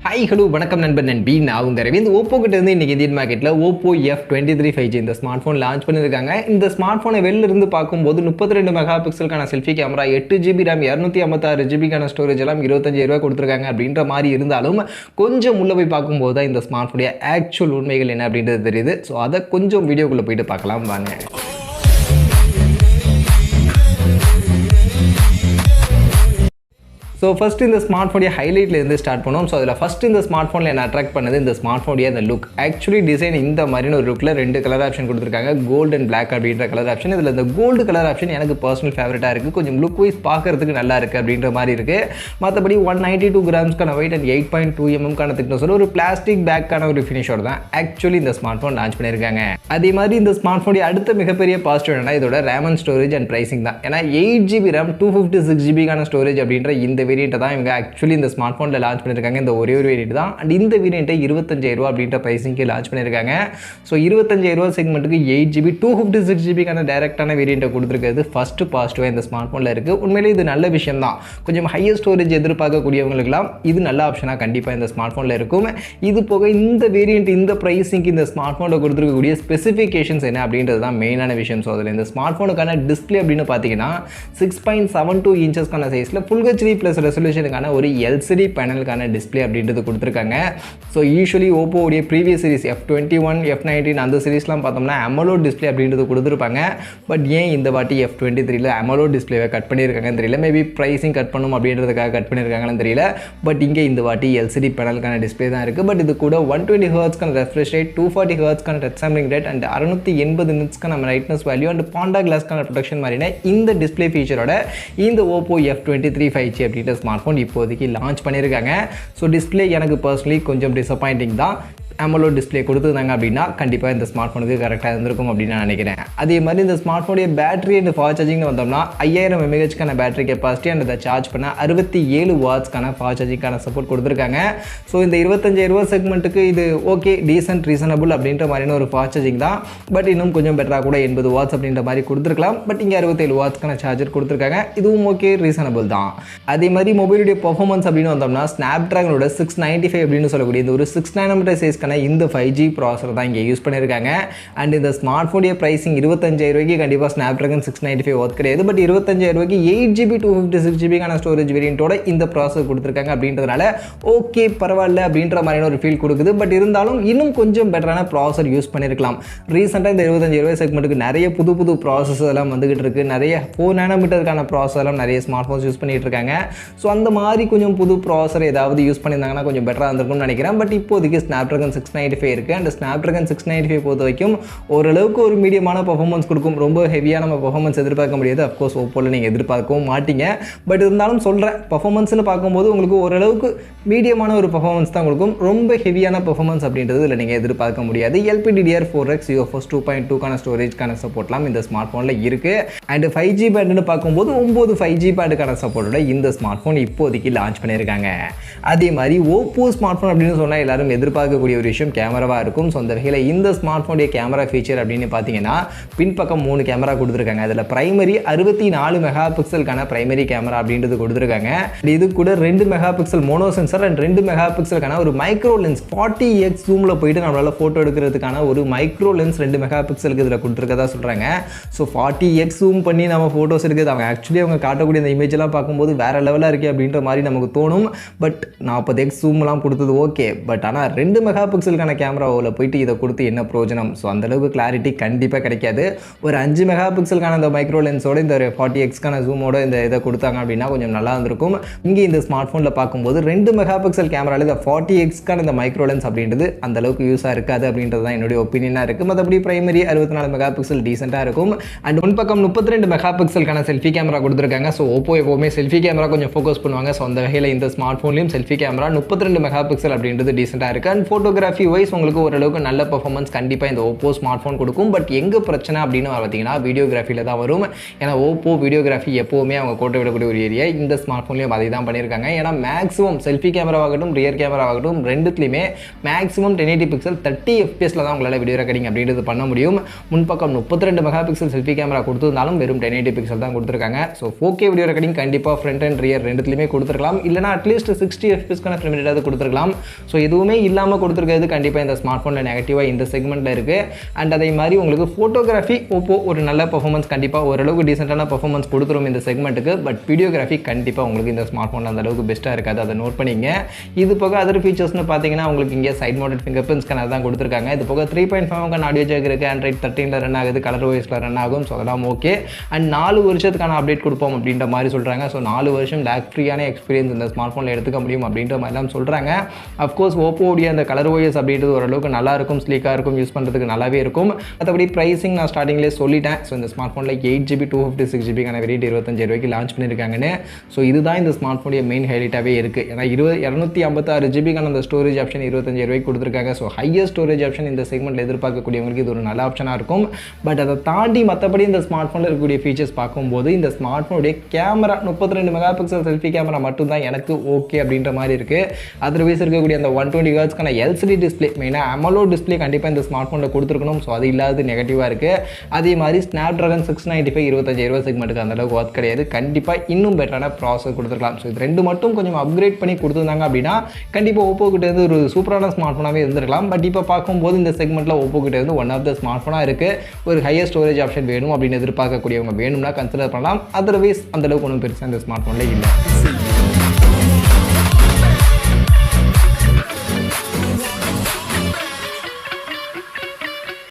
Hi hello வணக்கம் நண்பன் நண்பி நான் உங்கள் ரவி. இந்த ஓப்போ கிட்ட இருந்து இன்றைக்கி இந்தியன் மார்க்கெட்டில் ஓப்போ F23 5G இந்த ஸ்மார்ட் ஃபோன் லான்ச் பண்ணியிருக்காங்க. இந்த ஸ்மார்ட் ஃபோனை வெளில இருந்து பார்க்கும்போது 32 மெகா பிக்சலுக்கான selfie camera, 8GB RAM, 256GB storage எல்லாம் 25,000 கொடுத்துருக்காங்க அப்படின்ற மாதிரி இருந்தாலும் கொஞ்சம் உள்ள போய் பார்க்கும்போது தான் இந்த ஸ்மார்ட் ஃபோனுடைய ஆக்சுவல் உண்மைகள் என்ன அப்படின்றது தெரியுது. ஸோ அதை கொஞ்சம் வீடியோக்குள்ளே போயிட்டு பார்க்கலாம் வாங்க. ஸோ ஃபஸ்ட்டு இந்த ஸ்மார்ட் ஃபோனுடைய ஹைலைட்லேருந்து ஸ்டார்ட் பண்ணுவோம். ஸோ அதில் ஃபஸ்ட்டு இந்த ஸ்மார்ட் ஃபோனில் என்ன அட்ராக்ட் பண்ணது இந்த ஸ்மார்ட் ஃபோனுடைய அந்த லுக். ஆக்சுவலி டிசைன் இந்த மாதிரியான ஒரு லுக்கில் 2 கலர் ஆப்ஷன் கொடுத்துருக்காங்க, கோல்டு அண்ட் பிளாக் அப்படின்ற கலர் ஆப்ஷன். இதில் இந்த கோல்டு கலர் ஆப்ஷன் எனக்கு பர்சனல் ஃபேவரட்டாக இருக்குது. கொஞ்சம் லுக் வைஸ் பார்க்கறதுக்கு நல்லா இருக்குது அப்படின்ற மாதிரி இருக்குது. மற்றபடி 192 கிராம்ஸ்க்கான வெயிட் அண்ட் 8.2mm திக்னஸோட ஒரு பிளாஸ்டிக் பேக்கான ஒரு ஃபினிஷோட தான் ஆக்சுவலி இந்த ஸ்மார்ட் ஃபோன் லான்ச் பண்ணியிருக்காங்க. அதே மாதிரி இந்த ஸ்மார்ட் ஃபோனுடைய அடுத்த மிகப்பெரிய பாசிட்டிவ் என்னன்னா இதோட RAM and storage and pricing தான். ஏன்னா 8GB RAM 256GB ஸ்டோரேஜ் அப்படின்ற இந்த வேரியண்ட்டை தான் இவங்க ஆக்சுவலி இந்த ஸ்மார்ட் ஃபோனில் லான்ச் பண்ணியிருக்காங்க. இந்த ஒரே ஒரு வேரியண்ட் தான். அண்ட் இந்த வேரியண்ட்டை 25,000 அப்படின்ற ப்ரைஸிங்க்கு லான்ச் பண்ணியிருக்காங்க. ஸோ 25,000 செக்மெண்ட்டுக்கு 8GB 256GB டைரக்டான வேரியண்ட்டை கொடுத்துருக்கிறது ஃபஸ்ட்டு பாசிட்டிவாக இந்த ஸ்மார்ட் ஃபோனில் இருக்குது. உண்மையிலே இது நல்ல விஷயம் தான். கொஞ்சம் ஹையர் ஸ்டோரேஜ் எதிர்பார்க்கக்கூடியவங்களுக்குலாம் இது நல்ல ஆப்ஷனாக கண்டிப்பாக இந்த ஸ்மார்ட் ஃபோனில் இருக்கும். இது போக இந்த வேரியண்ட் இந்த ப்ரைஸிங்க்கு இந்த ஸ்மார்ட் ஃபோனில் கொடுத்துருக்கக்கூடிய ஸ்பெசிஃபிகேஷன்ஸ் என்ன அப்படின்றது தான் மெயினான விஷயம். ஸோ அதில் இந்த ஸ்மார்ட் ஃபோனுக்கான டிஸ்பிளே அப்படின்னு பார்த்தீங்கன்னா 6.72 இன்ச்சஸ்க்கான சைஸில் ஃபுல் ஹெச்டி ப்ளஸ் ரெசல்யூஷன் ஒரு LCD பேனலுக்கான டிஸ்பிளே அப்படின்றது கொடுத்துருக்காங்க. ஸோ யூஸ்வலி ஓப்போவுடைய ப்ரீவியஸ் சீரிஸ் F21, F19 அந்த சீரிஸ்லாம் பார்த்தோம்னா AMOLED டிஸ்பிளே அப்படின்றது கொடுத்துருப்பாங்க. பட் ஏன் இந்த வாட்டி F23ல AMOLED டிஸ்பிளேவை கட் பண்ணியிருக்காங்கன்னு தெரியல. மேபி ப்ரைஸிங் கட் பண்ணும் அப்படின்றதுக்காக கட் பண்ணியிருக்காங்கன்னு தெரியல. பட் இங்கே இந்த வாட்டி LCD பேனலுக்கான டிஸ்பிளே தான் இருக்குது. பட் இது கூட 120 Hzக்கான ரெஃப்ரெஷ் ரேட், 240 Hzக்கான டச் சாம்பிளிங் ரேட் அண்ட் 680 நிட்ஸ்க்கான பிரைட்னஸ் வேல்யூ அண்ட் பாண்டா கிளாஸ்க்கான ப்ரொடெக்ஷன் மாதிரினா இந்த டிஸ்பிளே ஃபீச்சரோட இந்த ஓப்போ F23 5G அப்படின்ற ஸ்மார்ட் ஃபோன் இப்போதைக்கு லான்ச் பண்ணியிருக்காங்க. ஸோ டிஸ்பிளே எனக்கு பர்சனலி கொஞ்சம் டிசப்பாயிண்டிங் தான். AMOLED டிஸ்பிளே கொடுத்துருந்தாங்க அப்படின்னா கண்டிப்பாக இந்த ஸ்மார்ட் ஃபோனுக்கு கரெக்டாக இருந்திருக்கும் அப்படின்னு நான் நினைக்கிறேன். அதே மாதிரி இந்த ஸ்மார்ட் ஃபோனுடைய பேட்டரி அண்ட் ஃபாஸ்ட் சார்ஜிங்னு வந்தோம்னா 5000 mAh பேட்டரி கெப்பாசிட்டி அண்ட் அதை சார்ஜ் பண்ண 67 வாட்ஸ்க்கான ஃபாஸ்ட் சார்ஜிங்கான சப்போர்ட் கொடுத்துருக்காங்க. ஸோ இந்த 25,000 செக்மெண்ட்டுக்கு இது ஓகே, டீசென்ட், ரீசனபிள் அப்படின்ற மாதிரியான ஒரு ஃபாஸ்ட் சார்ஜிங் தான். பட் இன்னும் கொஞ்சம் பெட்டராக கூட 80 வாட்ஸ் அப்படின்ற மாதிரி கொடுத்துருக்கலாம். பட் இங்கே 67 வாட்ஸ்க்கான சார்ஜர் கொடுத்துருக்காங்க. இதுவும் ஓகே, ரீசனபிள் தான். அதே மாதிரி மொபைலுடைய பர்ஃபார்மன்ஸ் அப்படின்னு வந்தோம்னா ஸ்னாப்ட்ராகனோட 695 அப்படின்னு சொல்லக்கூடிய இந்த ஒரு 6nm சைஸ்க்கான இந்த 5G ப்ராசஸர் தான் இங்கே யூஸ் பண்ணியிருக்காங்க. அண்ட் இந்த ஸ்மார்ட் ஃபோனுடைய ப்ரைஸிங் 25,000 கண்டிப்பாக ஸ்னாப்ட்ராகன் 695 ஒர்க் கிடையாது. பட் 25,000 8GB 256GB ஸ்டோரேஜ் வேரியண்ட்டோட இந்த ப்ராசஸர் கொடுத்துருக்காங்க அப்படின்றதுனால ஓகே பரவாயில்ல அப்படின்ற மாதிரியான ஒரு ஃபீல் கொடுக்குது. பட் இருந்தாலும் இன்னும் கொஞ்சம் பெட்டரான ப்ராசஸர் யூஸ் பண்ணியிருக்கலாம். ரீசெண்டாக இந்த 25,000 செக்மெண்ட்டுக்கு நிறைய புது புது ப்ராசஸர் எல்லாம் வந்துகிட்டு இருக்கு. நிறைய 4nm ப்ராசஸர் எல்லாம் நிறைய ஸ்மார்ட் ஃபோன்ஸ் யூஸ் பண்ணிட்டு இருக்காங்க. ஸோ அந்த மாதிரி கொஞ்சம் புது ப்ராசஸர் ஏதாவது யூஸ் பண்ணியிருந்தாங்கன்னா கொஞ்சம் பெட்டராக இருந்திருக்கும்னு நினைக்கிறேன். பட் இப்போதைக்கு ஸ்னாப்ட்ராகன் 695 இருக்குது. அண்ட் ஸ்னாப்ட்ராகன் 695 பொறுத்த வரைக்கும் ஓரளவுக்கு ஒரு மீடியமான பர்ஃபார்மன்ஸ் கொடுக்கும். ரொம்ப ஹெவியாக நம்ம பர்ஃபார்மன்ஸ் எதிர்பார்க்க முடியாது. அஃப்கோர்ஸ் ஓப்போவில் நீங்கள் எதிர்பார்க்கவும் மாட்டீங்க. பட் இருந்தாலும் சொல்கிறேன், பர்ஃபார்மன்ஸ்னு பார்க்கும்போது உங்களுக்கு ஓரளவுக்கு மீடியமான ஒரு பர்ஃபார்மன்ஸ் தான் கொடுக்கும். ரொம்ப ஹெவியான பர்ஃபார்மன்ஸ் அப்படின்றது இல்லை நீங்கள் எதிர்பார்க்க முடியாது. LPDDR4X UFS 2.2 ஸ்டோரேஜ்க்கான சப்போர்ட்லாம் இந்த ஸ்மார்ட் ஃபோனில் இருக்குது. அண்ட் 5G பேண்டுன்னு பார்க்கும்போது 9 5G பேண்டுக்கான சப்போர்ட்டோட இந்த ஸ்மார்ட் ஃபோன் இப்போதைக்கு லான்ச் பண்ணியிருக்காங்க. அதே மாதிரி ஓப்போ ஸ்மார்ட் ஃபோன் அப்படின்னு சொன்னால் எல்லாரும் எதிர்பார்க்கக்கூடிய ஒரு விஷயம் கேமராவாக இருக்கும். ஸோ அந்த வகையில் இந்த ஸ்மார்ட் ஃபோனுடைய கேமரா ஃபீச்சர் அப்படின்னு பார்த்தீங்கன்னா பின்பக்கம் 3 கேமரா கொடுத்துருக்காங்க. அதில் பிரைமரி 64 மெகா பிக்சலுக்கான பிரைமரி கேமரா அப்படின்றது கொடுத்துருக்காங்க. இது கூட 2 mega pixel mono sensor and 2 mega பிக்சலுக்கான ஒரு மைக்ரோ லென்ஸ் 40x ஜூமில் போயிட்டு நம்மளால் ஃபோட்டோ எடுக்கிறதுக்கான ஒரு மைக்ரோ லென்ஸ் 2 மெகா பிக்சலுக்கு இதில் கொடுத்துருக்கதா சொல்கிறாங்க. ஸோ 40x ஜூம் பண்ணி நம்ம ஃபோட்டோஸ் எடுக்கிறது அவங்க ஆக்சுவலி அவங்க காட்டக்கூடிய இந்த இமேஜெல்லாம் பார்க்கும்போது வேறு லெவலாக இருக்குது அப்படின்ற மாதிரி நமக்கு தோணும். பட் 40x ஜூம்லாம் கொடுத்தது ஓகே. பட் ஆனால் 2 மெகா பிக்சலுக்கான கேமராவில் போயிட்டு இதை கொடுத்து என்ன பிரயோஜனம்? ஸோ அந்தளவுக்கு கிளாரிட்டி கண்டிப்பாக கிடைக்காது. ஒரு 5 மெகா பிக்சலுக்கான இந்த மைக்ரோ லென்ஸோட இந்த 40x ஜூமோட இந்த இதை கொடுத்தாங்க அப்படின்னா கொஞ்சம் நல்லா இருந்திருக்கும். இங்கே இந்த ஸ்மார்ட் ஃபோனில் பார்க்கும்போது 2 மெகா பிக்சல் கேமராவில் இந்த 40x இந்த மைக்ரோ லென்ஸ் அப்படின்றது அந்தளவுக்கு யூஸாக இருக்காது அப்படின்றது தான் என்னுடைய ஒப்பீனியனாக இருக்குது. மற்றபடி பிரைமரி 64 மெகா பிக்சல் டீசெண்டாக இருக்கும். அண்ட் முன்பக்கம் 32 மெகா பிக்சலுக்கான செல்ஃபி கேமரா கொடுத்துருக்காங்க. ஸோ ஓப்போ எப்போவுமே செல்ஃபி கேமரா கொஞ்சம் ஃபோக்கஸ் பண்ணுவாங்க. ஸோ அந்த வகையில் இந்த ஸ்மார்ட் ஃபோன்லையும் செல்ஃபி கேமரா 32 மெகா பிக்சல் அப்படின்றது டீசெண்டாக இருக்குது. அண்ட் ஃபோட்டோகிராஃபி ஃபோட்டோகிராஃபி வைஸ் உங்களுக்கு ஓரளவுக்கு நல்ல பெர்ஃபார்மன்ஸ் கண்டிப்பாக இந்த ஓப்போ ஸ்மார்ட் ஃபோன் கொடுக்கும். பட் எங்கே பிரச்சனை அப்படின்னு பார்த்தீங்கன்னா வீடியோகிராஃபியில் தான் வரும். ஏன்னா ஓப்போ வீடியோகிராஃபி எப்போவுமே அவங்க கோட்டை விடக்கூடிய ஒரு ஏரியா. இந்த ஸ்மார்ட் ஃபோன்லேயும் அதை தான் பண்ணியிருக்காங்க. ஏன்னா மேக்ஸிமம் செல்ஃபி கேமராவாகட்டும் ரியர் கேமராவாகட்டும் ரெண்டுத்துலையுமே மேக்ஸிமம் 1080 பிக்சல் 30 fps தான் உங்களால் வீடியோ ரெக்கார்டிங் அப்படின்றது பண்ண முடியும். முன்பக்கம் 32 மெகா பிக்சல் செல்ஃபி கேமரா கொடுத்துருந்தாலும் வெறும் 1080 பிக்சல் தான் கொடுத்துருக்காங்க. ஸோ 4K வீடியோ ரெக்கார்டிங் கண்டிப்பாக ஃப்ரண்ட் அண்ட் ரியர் ரெண்டுத்துலையுமே கொடுத்துருக்கலாம். இல்லைனா அட்லீஸ்ட் 60 fpsக்கான ஃப்ரேம் ரேட்டாவது கொடுத்துருக்கலாம். ஸோ எதுவுமே இல்லாமல் கொடுத்துருக்கிறது கண்டிப்பாக இந்த ஸ்மார்ட் ஃபோனில் நெகட்டிவாக இந்த செக்மெண்ட்டில் இருக்குது. அண்ட் அதே மாதிரி உங்களுக்கு ஃபோட்டோகிராஃபி ஓப்போ ஒரு நல்ல பர்ஃபார்மன்ஸ் கண்டிப்பாக ஓரளவுக்கு டீசெண்டான பர்ஃபார்மன்ஸ் கொடுத்துரும் இந்த செக்மெண்ட்டுக்கு. பட் வீடியோகிராஃபி கண்டிப்பாக உங்களுக்கு இந்த ஸ்மார்ட் ஃபோனில் அந்த அளவுக்கு பெஸ்ட்டாக இருக்காது. அதை நோட் பண்ணிங்க. இது போக அதர் ஃபீச்சர்ஸ்னு பார்த்தீங்கன்னா உங்களுக்கு இங்கே side mounted finger print scanner தான் கொடுத்துருக்காங்க. இது போக 3.5 ஆடியோ ஜாக் இருக்குது. Android 13 ரன் ஆகுது. கலர் வாய்ஸில் ரன் ஆகும். ஸோ அதெல்லாம் ஓகே. அண்ட் 4 வருஷத்துக்கான அப்டேட் கொடுப்போம் அப்படின்ற மாதிரி சொல்கிறாங்க. ஸோ 4 வருஷம் லேக் ஃப்ரீயான எக்ஸ்பீரியன்ஸ் இந்த ஸ்மார்ட் ஃபோனில் எடுத்துக்க முடியும் அப்படின்ற மாதிரிலாம் சொல்கிறாங்க. அஃப்கோர்ஸ் ஓப்போடைய அந்த கலர் வாய்ஸ் அப்படின்றது ஓரளவுக்கு நல்லா இருக்கும், ஸ்லீக்காக இருக்கும், யூஸ் பண்ணுறதுக்கு நல்லாவே இருக்கும். மற்றபடி ப்ரைஸிங் நான் ஸ்டார்டிங்லேயே சொல்லிட்டேன். ஸோ இந்த ஸ்மார்ட் ஃபோனில் 8GB 256GB வேரியன்ட் 25,000 லான்ச் பண்ணியிருக்காங்கன்னு. ஸோ இதுதான் இந்த ஸ்மார்ட் ஃபோனுடைய மெயின் ஹைலைட்டாகவே இருக்குது. ஏன்னா 256GB அந்த ஸ்டோரேஜ் ஆப்ஷன் 25,000 கொடுத்துருக்காங்க. ஸோ ஹையஸ்ட் ஸ்டோரேஜ் ஆப்ஷன் இந்த செக்மெண்ட்டில் எதிர்பார்க்கக்கூடியவங்களுக்கு இது ஒரு நல்ல ஆப்ஷனாக இருக்கும். பட் அதை தாண்டி மற்றபடி இந்த ஸ்மார்ட் ஃபோனில் இருக்கக்கூடிய ஃபீச்சர்ஸ் பார்க்கும்போது இந்த ஸ்மார்ட் ஃபோனுடைய camera 32 mega pixel selfie camera மட்டும்தான் எனக்கு ஓகே அப்படின்ற மாதிரி இருக்குது. அதர்வைஸ் இருக்கக்கூடிய அந்த 120 ஹெர்ட்ஸ்க்கான LCD டிஸ்பிளே மெயினாக AMOLED டிஸ்பிளே கண்டிப்பாக இந்த ஸ்மார்ட் ஃபோனில் கொடுத்துருக்கணும். ஸோ அது இல்லாத நெகட்டிவாக இருக்குது. அதே மாதிரி Snapdragon 695 25,000 செக்மெண்ட்டுக்கு அந்த அளவுக்கு ஒர்க் கிடையாது. கண்டிப்பாக இன்னும் பெட்டரான ப்ராசஸ் கொடுத்துருக்கலாம். ஸோ இது ரெண்டு மட்டும் கொஞ்சம் அப்கிரேட் பண்ணி கொடுத்துருந்தாங்க அப்படின்னா கண்டிப்பாக ஓப்போ கிட்ட இருந்து ஒரு சூப்பரான ஸ்மார்ட் ஃபோனாகவே இருந்திருக்கலாம். பட் இப்போ பார்க்கும்போது இந்த செக்மெண்ட்டில் ஓப்போ கிட்ட இருந்து ஒன் ஆஃப் த ஸ்மார்ட் ஃபோனாக இருக்குது. ஒரு ஹையர் ஸ்டோரேஜ் ஆப்ஷன் வேணும் அப்படின்னு எதிர்பார்க்கக்கூடியவங்க வேணும்னா கன்சிடர் பண்ணலாம். அதர்வைஸ் அந்தளவுக்கு ஒன்றும் பெருசாக இந்த ஸ்மார்ட் ஃபோனில் இல்லை.